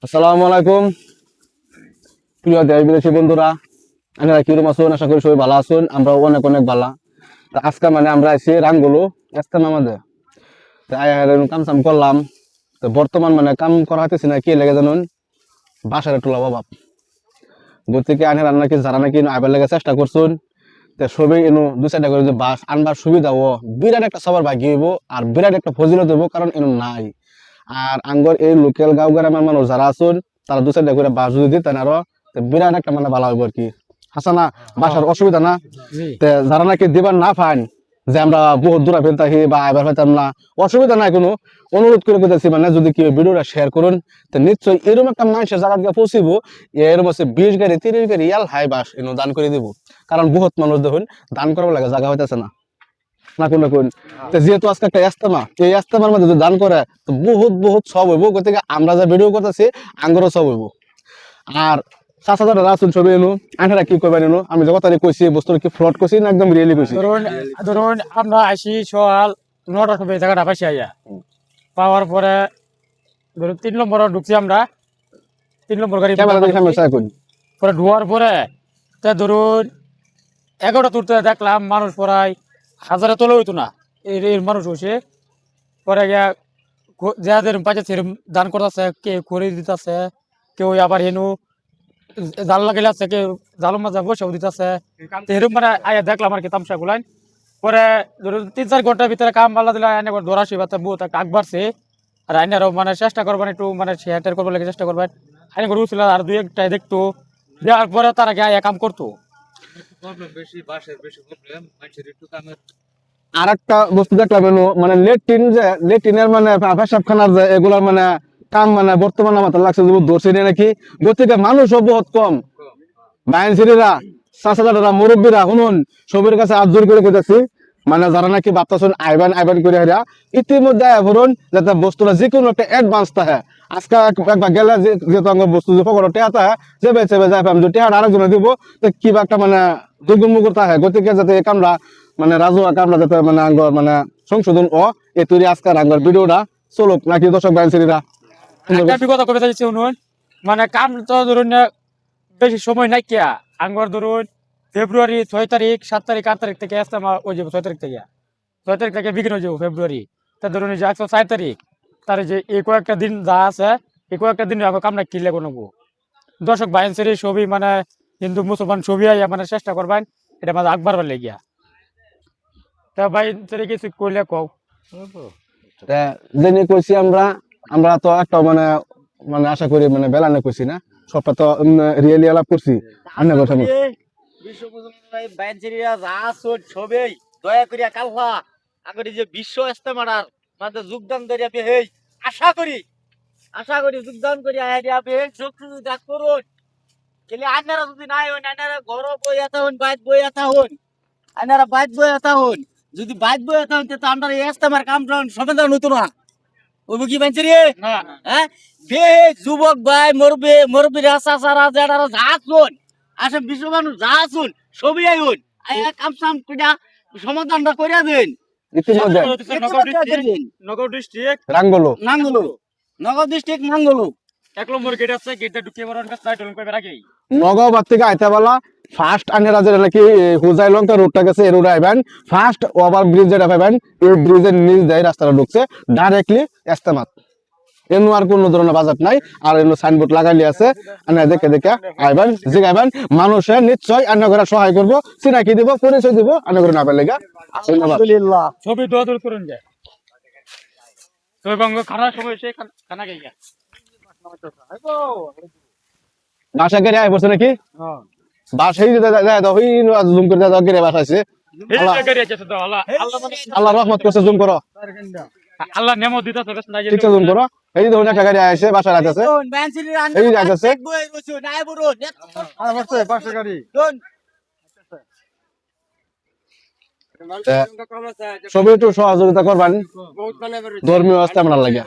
আসসালামু আলাইকুম প্রিয় দেশ বিদেশি বন্ধুরা, আপনারা কিরকম আছেন? আশা করি সবাই ভালো আছেন। আমরাও অনেক অনেক ভালো। তো আজকে আমরা আইছি রাঙ্গুলো ইস্তেমা আমাদের। তো কাম সাম করলাম। তো বর্তমান কাম করা হইতেছে না, কি লেগে জানুন, বাসার একটু অভাব। গতিকে রান্না কি যারা নাকি আইবার লেগে চেষ্টা করছুন। তো সবই এনো দু চারটা করে বাস আনবার সুবিধা ও বিরাট একটা সবার ভাগ্য হইব আর বিরাট একটা ফজিলত হইব, কারণ এনো নাই। আর আঙ্গর এই লোকাল গাঁও গ্রামের মানুষ যারা আছেন তারা দু চারটা করে বাস যদি দিতেন আরো, তো বিরাট একটা ভালো হইব আর কি। হাসা না, বাসার অসুবিধা না। তে যারা নাকি দিবার না পান, যে আমরা বহুত দূরে ফেলতাহি বা আইবার পাইতাম না, অসুবিধা নাই কোনো। অনুরোধ করে পেতেছি যদি কেউ ভিডিওটা শেয়ার করুন, তো নিশ্চয়ই এরকম একটা মানুষের জায়গা গিয়ে পৌঁছিব। এরকম হচ্ছে 20 গাড়ি 30 গাড়ি ইয়াল হাই বাস এনে দান করে দিব। কারণ বহুত মানুষ দেখুন দান করার লাগে জায়গা হইতেছে না না কোন কোন। তো যেহেতু আজকে একটা ইস্তেমা, এই ইস্তেমার মধ্যে যদি দান করে তো বহুত বহুত সব হইব। গতিকে আমরা যা ভিডিও করতেছি আঙ্গরও সব হইব। আর 7,000 রাসুন ছবি এনো আঠারা কি করবেন এনো, আমি যে কথা কইছি বস্তুর কি ফ্রড কইছি না একদম রিয়েলি কইছি? ধরুন আমরা আসি সকাল 9টার সময় জায়গাটা পাইছি আইয়া পাওয়ার পরে ধরুন 3 নম্বর ঢুকছি আমরা 3 নম্বর গাড়ি ক্যামেরা দেখে আমি চাই করি। পরে ঢোয়ার পরে তা ধরুন 11টা তুলতে দেখলাম মানুষ প্রায় 1000 তোলা হইতো না, এর মানুষ হয়েছে। পরে গিয়া যাদের পাইছে সেরকম দান করতেছে, কেউ করে দিতেছে, কেউ আবার হেনু জাল লাগাইলে আছে, কেউ জালের মাঝে বসেও দিতেছে। এরকম আয়া দেখলাম আর কি তামসা গুলাই। পরে ধরুন 3-4 ঘন্টার ভিতরে কাম পাল্লা দিলে আইনে ধরাশি বা বহুত একটা আগ বাড়ছে। আর আইনারও চেষ্টা করবেন একটু শেয়ার করবার লাগে চেষ্টা করবেন। আইনে করে উঠছিল আর 2-1টাই দেখতো, দেওয়ার পরে তারা গিয়ে কাম করতো। আর একটা বস্তু দেখলাম এনো লেট্রিন, যে লেট্রিনের পেশাবখানার যে এগুলার কাম বর্তমানে আমার লাগছে যে ধরছে নাকি। গতিকে মানুষও বহুত কম। বাইনসিরা চাচাদারা মুরব্বীরা শুনুন, সবের কাছে আজর করে কইতাছি, যারা নাকি ভাবতাছেন আইবান আইবান করে হারিয়া ইতিমধ্যে ধরুন যাতে বস্তুটা যে কোনো একটা অ্যাডভান্স থাকে। আজকে একবার গেলে যেহেতু আমার বস্তু যে পকেটে টেয়া থাকে, চেপে চেপে যাই পাম, যদি টেয়াটা আরেকজনে দিব তো কিবা একটা দুর্গম মুগুর থাকে। গতিকে যাতে এই কামরা রাজুয়া কামরা যাতে আঙ্গর সংশোধন ও এ তৈরি আজকাল আঙ্গর ভিডিওটা চলুক নাকি দর্শক বাইনসিরা। একটা কথা কবে চাইছি শুনুন, কাম তো ধরুন বেশি সময় নাই কিয়া আঙ্গর ধরুন ফেব্রুয়ারি 6 তারিখ 7 তারিখ 8 তারিখ থেকে আসতে ওই যাবো 6 তারিখ থেকে 6 তারিখ থেকে বিক্রি হয়ে যাবো ফেব্রুয়ারি। তা ধরুন যে 4 তারিখ তার যে এই কয়েকটা দিন যা আছে এই কয়েকটা দিন কামনা কিনলে কোনো দর্শক বাইনসেরি ছবি হিন্দু মুসলমান ছবি আইয়া চেষ্টা করবেন এটা আকবার লেগিয়া। তা বাইনসেরি কিছু করলে কও। যে নিয়ে কইছি আমরা আমরা তো একটা আশা করি বেলানে কইছি না, সবটা তো রিয়েলি আলাপ করছি। আন্না কথা বিশ্ব মুসলমান বাইনচেরিয়া যা আছেন সবেই দয়া করিয়া কালফা আগরে যে বিশ্ব ইস্তেমার যোগদান করিয়া হেই আশা করি যোগদান করিয়া আইডিয়া বে যোগ সুবিধা করুন। কেলে আইনারা যদি নাই হন, আইনারা ঘর বই আতা হন, বাইত বই আতা হন, আইনারা বাইত বই আতা হন। যদি বাইত বই আতা হন তো আমরা এই ইস্তেমার কাম সমাধান হতো না। ওই কি বাইনচেরি হ্যাঁ বে যুবক ভাই মরবে রাসা সারা যারা যা আছেন আসলে বিশ্ব মানুষ যা আছেন সবই আইন কাম সাম কইরা সমাধানটা কইরা দেন। নগর ডিস্ট্রিক্ট রাঙ্গুলো নগর ডিস্ট্রিক্ট নাঙ্গলু 1 নম্বর গেট আছে, গেটটা ঢুকিয়ে বড় কাছে টাইটল কইবার আগেই নগাঁও থেকে আইতে বলা ফার্স্ট আন্ডার যে নাকি হুজাই লঙ্কা রোডটা গেছে এই রোডে আইবেন, ফার্স্ট ওভার ব্রিজ যেটা পাবেন এই ব্রিজের নিচ দিয়ে রাস্তাটা ঢুকছে ডাইরেক্টলি ইস্তেমাত। এমন আর কোনো ধরনের বাজার নাই। আর এমন সাইনবোর্ড লাগাইলি আছে, দেখে দেখে আইবেন জিগাইবেন, মানুষের নিশ্চয় আন্না করে সহায় করবো, চিনাকি দিব, পরিচয় দিব, আন্না করে না পেলে। আলহামদুলিল্লাহ ছবি দোয়া দূর করুন যায় তো বঙ্গ খানা সময় সে খানা গাইয়া বাসা করে আই পড়ছে নাকি বাসাই জুম করে গেরে বাসাইছে। আল্লাহ রহমত করছে, জুম করো, আল্লাহ নেমত দিতেছে ঠিক আছে জুম করো। এই যে ধরুন একটা গাড়ি আইছে বাসা রাখতেছে, এই যে যাইতেছে সবই একটু সহযোগিতা করবেন ধর্মীয় ইস্তেমার লাগিয়া।